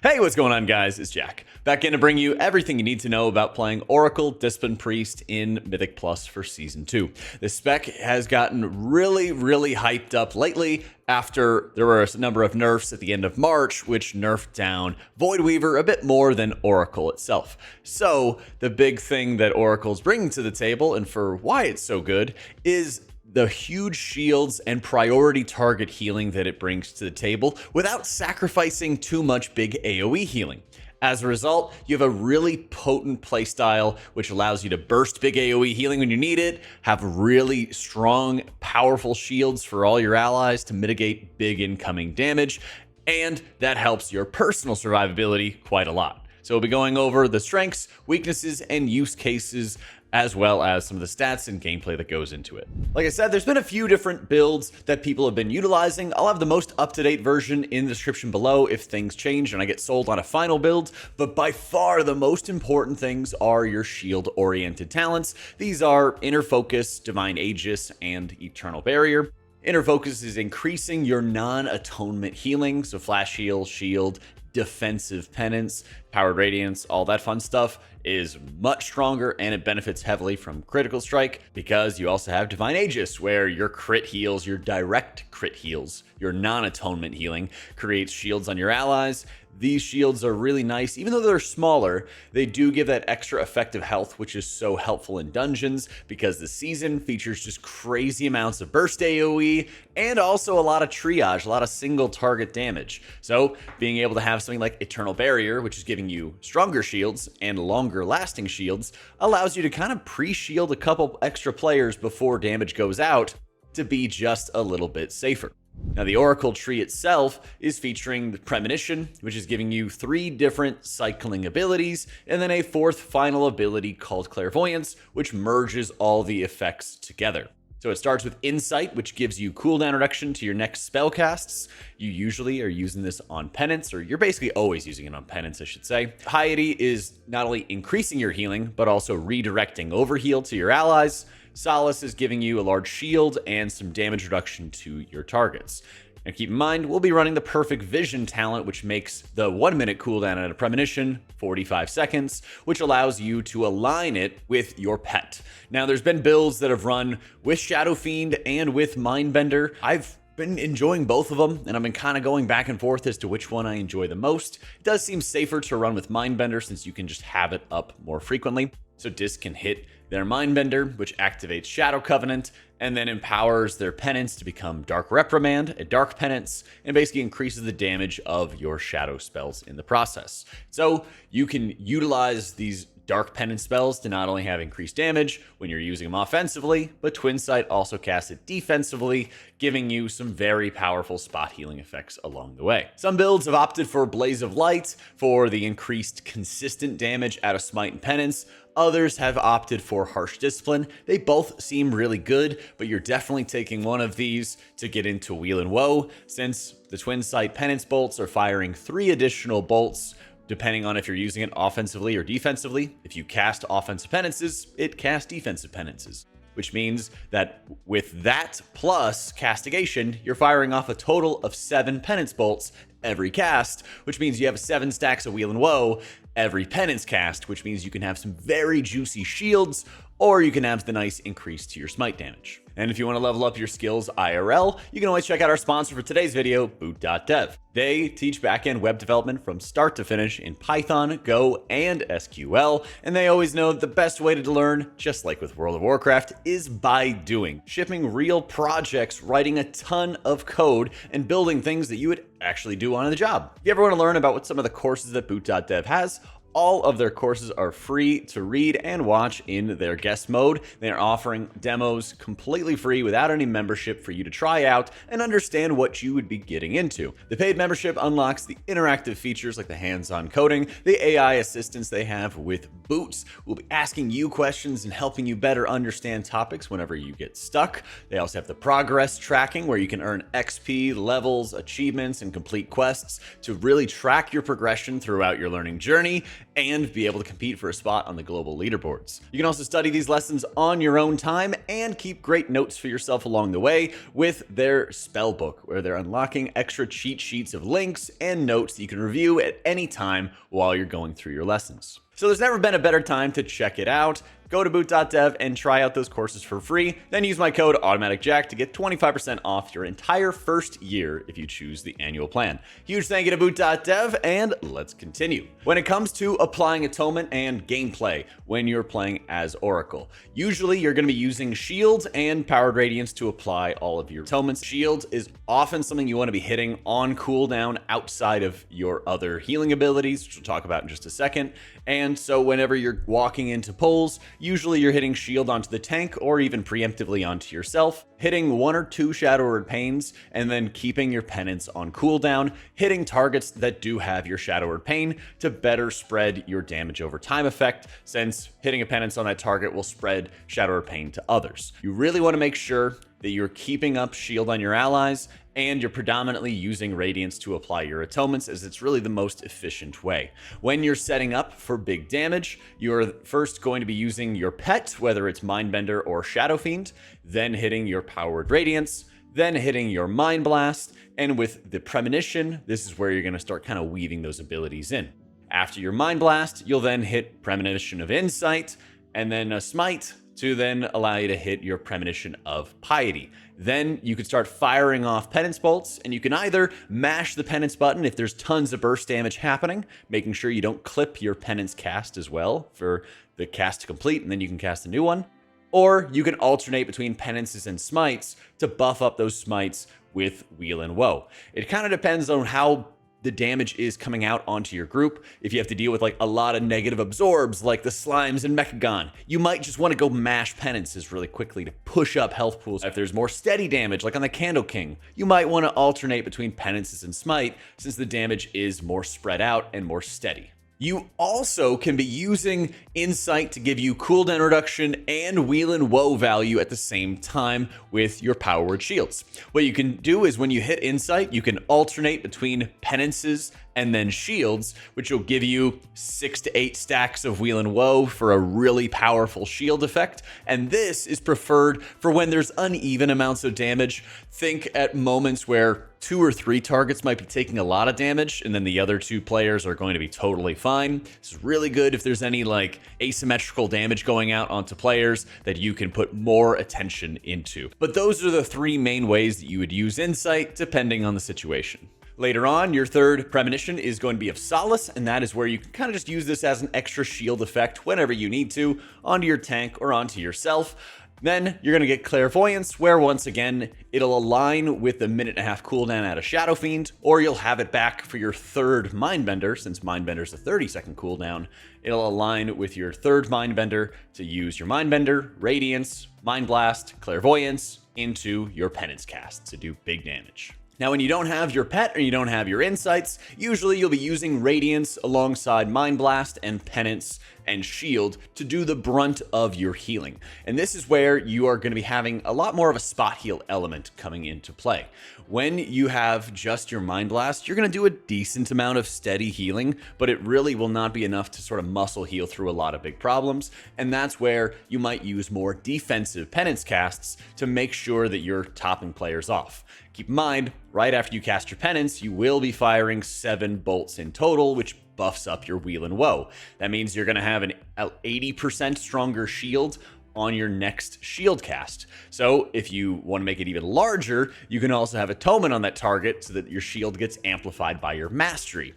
Hey, what's going on, guys? It's Jack, back in to bring you everything you need to know about playing Oracle Discipline Priest in Mythic Plus for Season 2. The spec has gotten really hyped up lately after there were a number of nerfs at the end of March, which nerfed down Void Weaver a bit more than Oracle itself. So, the big thing that Oracle's bringing to the table, and for why it's so good, is the huge shields and priority target healing that it brings to the table without sacrificing too much big AoE healing. As a result, you have a really potent playstyle which allows you to burst big AoE healing when you need it, have really strong, powerful shields for all your allies to mitigate big incoming damage, and that helps your personal survivability quite a lot. So we'll be going over the strengths, weaknesses, and use cases, as well as some of the stats and gameplay that goes into it. Like I said, there's been a few different builds that people have been utilizing. I'll have the most up-to-date version in the description below if things change and I get sold on a final build, but by far the most important things are your shield-oriented talents. These are Inner Focus, Divine Aegis, and Eternal Barrier. Inner Focus is increasing your non-atonement healing, so Flash Heal, Shield, Defensive Penance, Powered Radiance, all that fun stuff is much stronger, and it benefits heavily from Critical Strike because you also have Divine Aegis, where your crit heals, your direct crit heals, your non-atonement healing creates shields on your allies. These shields are really nice. Even though they're smaller, they do give that extra effective health, which is so helpful in dungeons because the season features just crazy amounts of burst AoE and also a lot of triage, a lot of single target damage. So being able to have something like Eternal Barrier, which is giving you stronger shields and longer lasting shields, allows you to kind of pre-shield a couple extra players before damage goes out to be just a little bit safer. Now, the Oracle tree itself is featuring the Premonotion, which is giving you 3 different cycling abilities, and then a 4th final ability called Clairvoyance, which merges all the effects together. So it starts with Insight, which gives you cooldown reduction to your next spell casts. You usually are using this on Penance, or you're basically always using it on Penance, I should say. Piety is not only increasing your healing, but also redirecting overheal to your allies. Solace is giving you a large shield and some damage reduction to your targets. And keep in mind, we'll be running the Perfect Vision talent, which makes the 1-minute cooldown at a Premonition 45 seconds, which allows you to align it with your pet. Now, there's been builds that have run with Shadow Fiend and with Mindbender. I've been enjoying both of them, and I've been kind of going back and forth as to which one I enjoy the most. It does seem safer to run with Mindbender since you can just have it up more frequently. So Disc can hit their Mindbender, which activates Shadow Covenant, and then empowers their penance to become Dark Reprimand, a Dark Penance, and basically increases the damage of your Shadow spells in the process. So you can utilize these Dark Penance spells to not only have increased damage when you're using them offensively, but Twin Sight also casts it defensively, giving you some very powerful spot healing effects along the way. Some builds have opted for Blaze of Light for the increased consistent damage out of Smite and Penance. Others have opted for Harsh Discipline. They both seem really good, but you're definitely taking one of these to get into Wheel and Woe, since the Twin Sight Penance bolts are firing 3 additional bolts depending on if you're using it offensively or defensively. If you cast offensive penances, it casts defensive penances, which means that with that plus castigation, you're firing off a total of 7 penance bolts every cast, which means you have 7 stacks of Wheel and Woe every penance cast, which means you can have some very juicy shields, or you can have the nice increase to your smite damage. And if you want to level up your skills IRL, you can always check out our sponsor for today's video, Boot.dev. They teach backend web development from start to finish in Python, Go, and SQL, and they always know the best way to learn, just like with World of Warcraft, is by doing. Shipping real projects, writing a ton of code, and building things that you would actually do on the job. If you ever want to learn about what some of the courses that Boot.dev has, all of their courses are free to read and watch in their guest mode. They are offering demos completely free without any membership for you to try out and understand what you would be getting into. The paid membership unlocks the interactive features like the hands-on coding, the AI assistance they have with Boots. We'll be asking you questions and helping you better understand topics whenever you get stuck. They also have the progress tracking where you can earn XP, levels, achievements, and complete quests to really track your progression throughout your learning journey. and be able to compete for a spot on the global leaderboards. You can also study these lessons on your own time and keep great notes for yourself along the way with their spell book, where they're unlocking extra cheat sheets of links and notes that you can review at any time while you're going through your lessons. So there's never been a better time to check it out. Go to boot.dev and try out those courses for free. Then use my code AutomaticJak to get 25% off your entire first year if you choose the annual plan. Huge thank you to boot.dev, and let's continue. When it comes to applying atonement and gameplay when you're playing as Oracle, usually you're going to be using shields and powered radiance to apply all of your atonements. Shield is often something you want to be hitting on cooldown outside of your other healing abilities, which we'll talk about in just a second. And so whenever you're walking into pulls, usually you're hitting shield onto the tank or even preemptively onto yourself, hitting 1 or 2 Shadow Word Pains, and then keeping your penance on cooldown, hitting targets that do have your Shadow Word Pain to better spread your damage over time effect, since hitting a penance on that target will spread Shadow Word Pain to others. You really want to make sure that you're keeping up shield on your allies and you're predominantly using Radiance to apply your atonements, as it's really the most efficient way. When you're setting up for big damage, you're first going to be using your pet, whether it's Mindbender or Shadow Fiend, then hitting your Powered Radiance, then hitting your Mind Blast, and with the Premonition, this is where you're going to start kind of weaving those abilities in. After your Mind Blast, you'll then hit Premonition of Insight, and then a Smite to then allow you to hit your Premonition of Piety. Then you can start firing off penance bolts, and you can either mash the penance button if there's tons of burst damage happening, making sure you don't clip your penance cast as well for the cast to complete, and then you can cast a new one. Or you can alternate between penances and smites to buff up those smites with Wheel and Woe. It kind of depends on how the damage is coming out onto your group. If you have to deal with like a lot of negative absorbs like the Slimes and Mechagon, you might just want to go mash penances really quickly to push up health pools. If there's more steady damage like on the Candle King, you might want to alternate between penances and smite, since the damage is more spread out and more steady. You also can be using Insight to give you cooldown reduction and Wheel and Woe value at the same time with your Power Word shields. What you can do is when you hit Insight, you can alternate between penances and then shields, which will give you 6 to 8 stacks of Wheel and Woe for a really powerful shield effect. And this is preferred for when there's uneven amounts of damage. Think at moments where 2 or 3 targets might be taking a lot of damage, and then the other 2 players are going to be totally fine. This is really good if there's any like asymmetrical damage going out onto players that you can put more attention into. But those are the 3 main ways that you would use Insight depending on the situation. Later on, your third Premonition is going to be of Solace, and that is where you can kind of just use this as an extra shield effect whenever you need to, onto your tank or onto yourself. Then you're going to get Clairvoyance, where once again, it'll align with the 1.5-minute cooldown at a Shadow Fiend, or you'll have it back for your third Mindbender, since Mindbender's a 30-second cooldown. It'll align with your third Mindbender to use your Mindbender, Radiance, Mind Blast, Clairvoyance into your Penance cast to do big damage. Now, when you don't have your pet or you don't have your insights, usually you'll be using Radiance alongside Mind Blast and Penance and Shield to do the brunt of your healing. And this is where you are going to be having a lot more of a spot heal element coming into play. When you have just your Mind Blast, you're going to do a decent amount of steady healing, but it really will not be enough to sort of muscle heal through a lot of big problems. And that's where you might use more defensive Penance casts to make sure that you're topping players off. Keep in mind, right after you cast your Penance, you will be firing 7 bolts in total, which buffs up your Wheel and Woe. That means you're going to have an 80% stronger shield on your next shield cast. So if you want to make it even larger, you can also have Atonement on that target so that your shield gets amplified by your Mastery.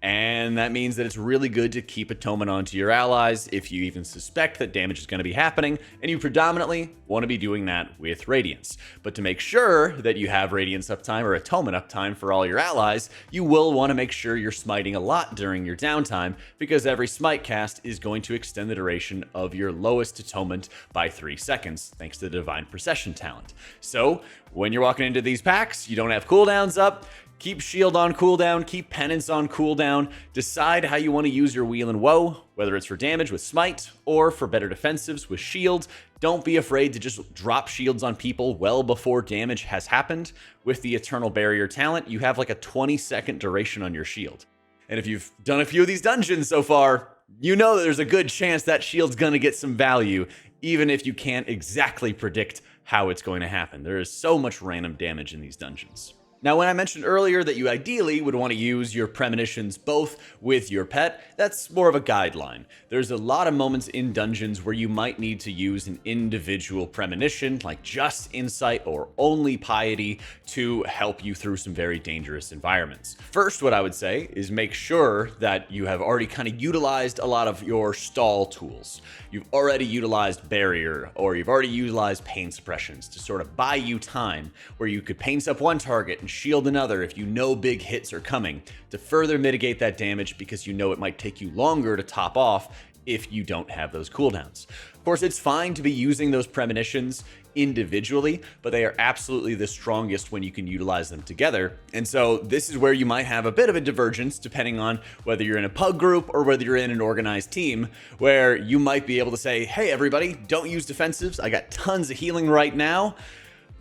And that means that it's really good to keep Atonement onto your allies if you even suspect that damage is going to be happening, and you predominantly want to be doing that with Radiance. But to make sure that you have Radiance uptime or Atonement uptime for all your allies, you will want to make sure you're smiting a lot during your downtime, because every smite cast is going to extend the duration of your lowest Atonement by 3 seconds, thanks to the Divine Procession talent. So when you're walking into these packs, you don't have cooldowns up, keep Shield on cooldown, keep Penance on cooldown, decide how you want to use your Wheel and Woe, whether it's for damage with Smite or for better defensives with Shield. Don't be afraid to just drop shields on people well before damage has happened. With the Eternal Barrier talent, you have like a 20-second duration on your shield. And if you've done a few of these dungeons so far, you know that there's a good chance that shield's going to get some value, even if you can't exactly predict how it's going to happen. There is so much random damage in these dungeons. Now, when I mentioned earlier that you ideally would want to use your premonitions both with your pet, that's more of a guideline. There's a lot of moments in dungeons where you might need to use an individual premonition, like just insight or only piety, to help you through some very dangerous environments. First, what I would say is make sure that you have already kind of utilized a lot of your stall tools. You've already utilized barrier, or you've already utilized pain suppressions to sort of buy you time where you could paint up one target and shield another if you know big hits are coming, to further mitigate that damage, because you know it might take you longer to top off if you don't have those cooldowns. Of course, it's fine to be using those premonitions individually, but they are absolutely the strongest when you can utilize them together. And so this is where you might have a bit of a divergence depending on whether you're in a pug group or whether you're in an organized team, where you might be able to say, hey everybody, don't use defensives, I got tons of healing right now.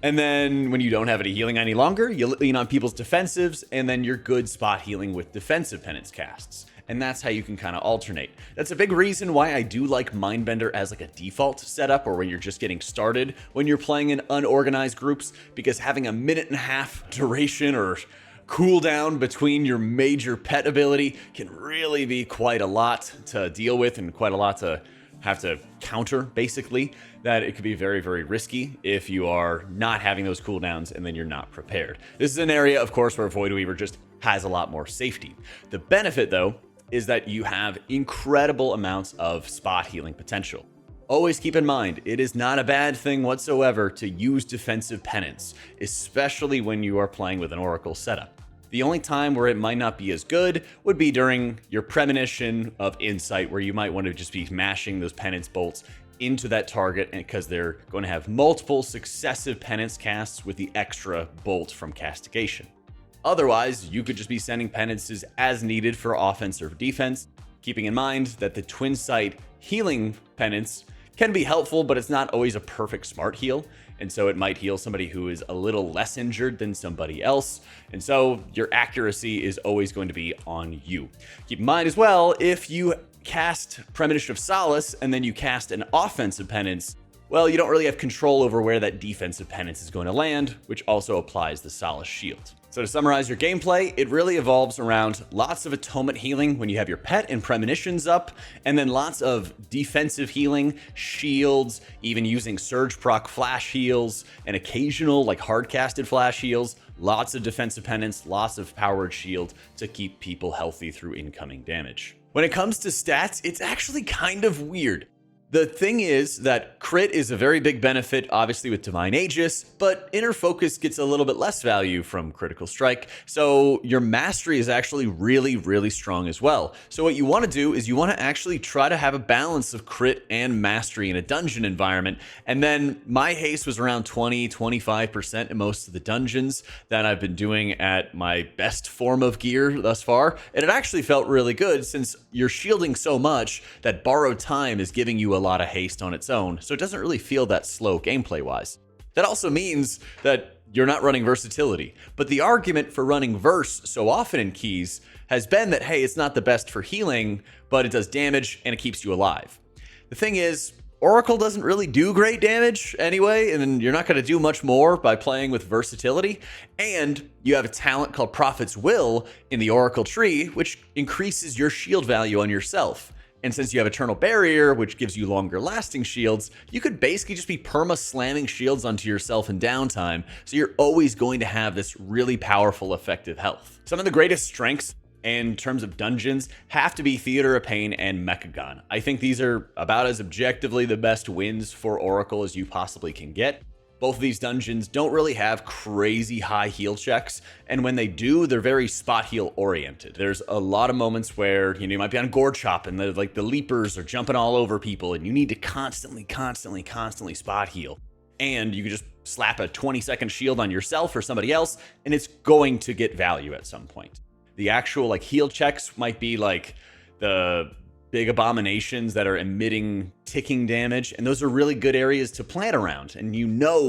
And then when you don't have any healing any longer, you lean on people's defensives, and then you're good spot healing with defensive penance casts. And that's how you can kind of alternate. That's a big reason why I do like Mindbender as like a default setup, or when you're just getting started when you're playing in unorganized groups, because having a 1.5 minute duration or cooldown between your major pet ability can really be quite a lot to deal with and quite a lot to have to counter, basically, that it could be very, very risky if you are not having those cooldowns and then you're not prepared. This is an area, of course, where Void Weaver just has a lot more safety. The benefit, though, is that you have incredible amounts of spot healing potential. Always keep in mind, it is not a bad thing whatsoever to use defensive penance, especially when you are playing with an Oracle setup. The only time where it might not be as good would be during your premonition of insight, where you might want to just be mashing those penance bolts into that target, and because they're going to have multiple successive penance casts with the extra bolt from castigation. Otherwise, you could just be sending penances as needed for offense or defense, keeping in mind that the twin sight healing penance can be helpful, but it's not always a perfect smart heal. And so it might heal somebody who is a little less injured than somebody else. And so your accuracy is always going to be on you. Keep in mind as well, if you cast Premonotion of Solace and then you cast an offensive penance, well, you don't really have control over where that defensive penance is going to land, which also applies the Solace shield. So to summarize your gameplay, it really evolves around lots of atonement healing when you have your pet and premonitions up, and then lots of defensive healing, shields, even using surge proc flash heals, and occasional like hard casted flash heals, lots of defensive penance, lots of powered shield to keep people healthy through incoming damage. When it comes to stats, it's actually kind of weird. The thing is that crit is a very big benefit, obviously, with Divine Aegis, but Inner Focus gets a little bit less value from Critical Strike, so your Mastery is actually really, really strong as well. So what you want to do is you want to actually try to have a balance of crit and Mastery in a dungeon environment, and then my haste was around 20-25% in most of the dungeons that I've been doing at my best form of gear thus far, and it actually felt really good since you're shielding so much that Borrowed Time is giving you a lot of haste on its own, so it doesn't really feel that slow gameplay wise. That also means that you're not running versatility, but the argument for running verse so often in keys has been that, hey, it's not the best for healing, but it does damage and it keeps you alive. The thing is, Oracle doesn't really do great damage anyway, and then you're not going to do much more by playing with versatility, and you have a talent called Prophet's Will in the Oracle tree, which increases your shield value on yourself. And since you have Eternal Barrier, which gives you longer lasting shields, you could basically just be perma-slamming shields onto yourself in downtime, so you're always going to have this really powerful, effective health. Some of the greatest strengths in terms of dungeons have to be Theater of Pain and Mechagon. I think these are about as objectively the best wins for Oracle as you possibly can get. Both of these dungeons don't really have crazy high heal checks, and when they do, they're very spot heal oriented. There's a lot of moments where, you might be on Gore Chop and the leapers are jumping all over people, and you need to constantly spot heal. And you can just slap a 20-second shield on yourself or somebody else, and it's going to get value at some point. The actual heal checks might be like the big abominations that are emitting ticking damage, and those are really good areas to plan around, and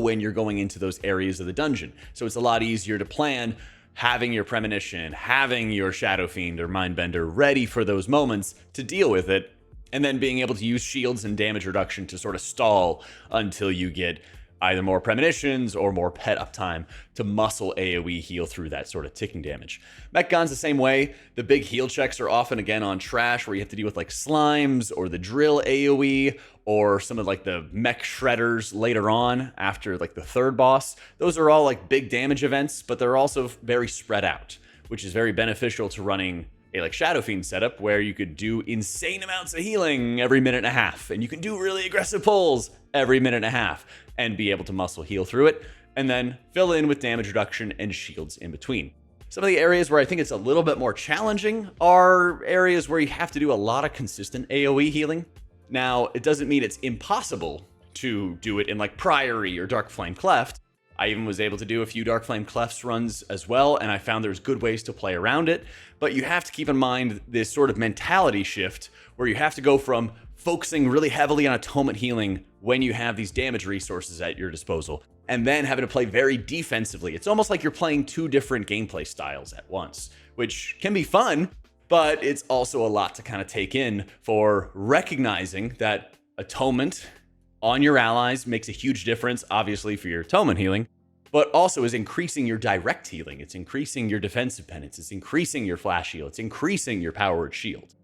when you're going into those areas of the dungeon. So it's a lot easier to plan having your Premonition, having your Shadow Fiend or Mindbender ready for those moments to deal with it, and then being able to use shields and damage reduction to sort of stall until you get either more premonitions or more pet uptime to muscle AoE heal through that sort of ticking damage. Mechgon's the same way. The big heal checks are often, again, on trash, where you have to deal with like slimes or the drill AoE or some of like the mech shredders later on after like the third boss. Those are all like big damage events, but they're also very spread out, which is very beneficial to running a like Shadow Fiend setup where you could do insane amounts of healing every minute and a half, and you can do really aggressive pulls every minute and a half and be able to muscle heal through it, and then fill in with damage reduction and shields in between. Some of the areas where I think it's a little bit more challenging are areas where you have to do a lot of consistent AoE healing. Now, it doesn't mean it's impossible to do it in like Priory or Dark Flame Cleft. I even was able to do a few Dark Flame Clefts runs as well, and I found there's good ways to play around it. But you have to keep in mind this sort of mentality shift where you have to go from focusing really heavily on atonement healing when you have these damage resources at your disposal, and then having to play very defensively. It's almost like you're playing two different gameplay styles at once, which can be fun, but it's also a lot to kind of take in for recognizing that atonement on your allies makes a huge difference, obviously, for your atonement healing, but also is increasing your direct healing. It's increasing your defensive penance. It's increasing your flash heal. It's increasing your powered shield.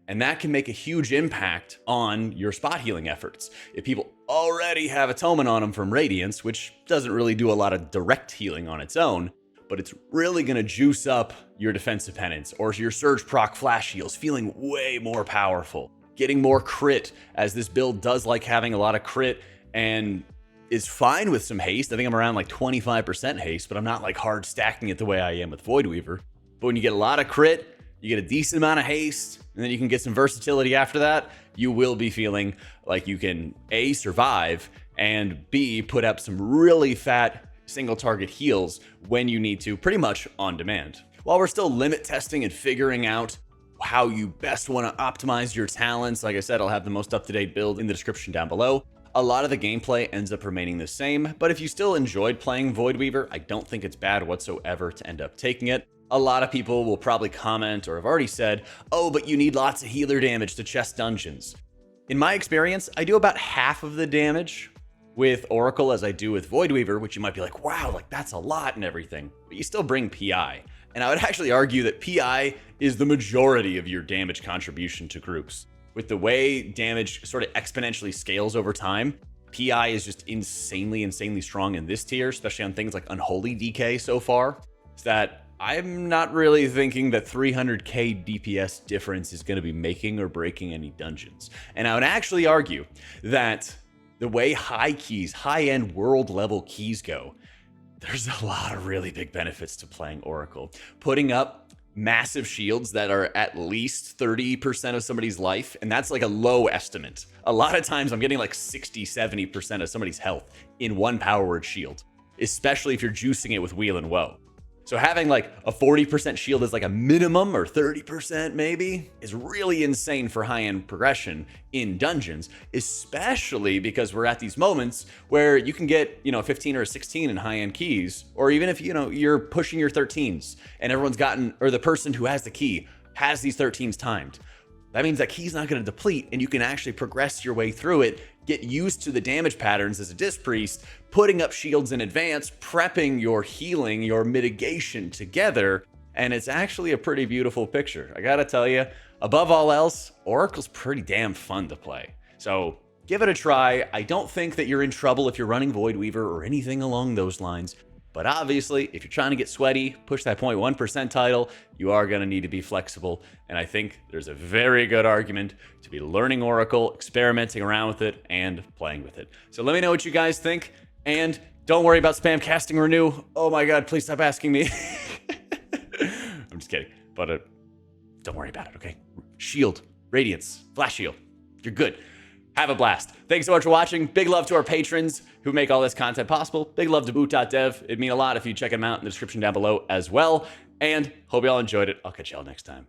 And that can make a huge impact on your spot healing efforts. If people already have atonement on them from Radiance, which doesn't really do a lot of direct healing on its own, but it's really going to juice up your defensive penance or your surge proc flash heals, feeling way more powerful. Getting more crit, as this build does like having a lot of crit and is fine with some haste. I think I'm around like 25% haste, but I'm not like hard stacking it the way I am with Voidweaver. But when you get a lot of crit, you get a decent amount of haste, and then you can get some versatility after that, you will be feeling like you can A, survive, and B, put up some really fat single target heals when you need to, pretty much on demand. While we're still limit testing and figuring out how you best want to optimize your talents, like I said, I'll have the most up-to-date build in the description down below. A lot of the gameplay ends up remaining the same, but if you still enjoyed playing Voidweaver, I don't think it's bad whatsoever to end up taking it. A lot of people will probably comment or have already said, oh, but you need lots of healer damage to chest dungeons. In my experience, I do about half of the damage with Oracle as I do with Voidweaver, which you might be like, wow, like that's a lot and everything, but you still bring PI. And I would actually argue that PI is the majority of your damage contribution to groups. With the way damage sort of exponentially scales over time, PI is just insanely strong in this tier, especially on things like Unholy DK so far. Is that I'm not really thinking that 300k DPS difference is going to be making or breaking any dungeons. And I would actually argue that the way high-end world level keys go, there's a lot of really big benefits to playing Oracle. Putting up massive shields that are at least 30% of somebody's life, and that's like a low estimate. A lot of times I'm getting like 60-70% of somebody's health in one power word shield, especially if you're juicing it with Wheel and Woe. So having like a 40% shield as like a minimum, or 30% maybe, is really insane for high-end progression in dungeons, especially because we're at these moments where you can get, 15 or 16 in high-end keys, or even if, you're pushing your 13s and everyone's gotten, or the person who has the key has these 13s timed. That means that key's not going to deplete, and you can actually progress your way through it, get used to the damage patterns as a Disc Priest, putting up shields in advance, prepping your healing, your mitigation together, and it's actually a pretty beautiful picture. I gotta tell you, above all else, Oracle's pretty damn fun to play. So give it a try. I don't think that you're in trouble if you're running Voidweaver or anything along those lines. But obviously, if you're trying to get sweaty, push that 0.1% title, you are going to need to be flexible. And I think there's a very good argument to be learning Oracle, experimenting around with it, and playing with it. So let me know what you guys think. And don't worry about spam casting renew. Oh my God, please stop asking me. I'm just kidding. But don't worry about it, okay? Shield, Radiance, Flash Shield. You're good. Have a blast. Thanks so much for watching. Big love to our patrons who make all this content possible. Big love to boot.dev. It'd mean a lot if you check them out in the description down below as well. And hope you all enjoyed it. I'll catch y'all next time.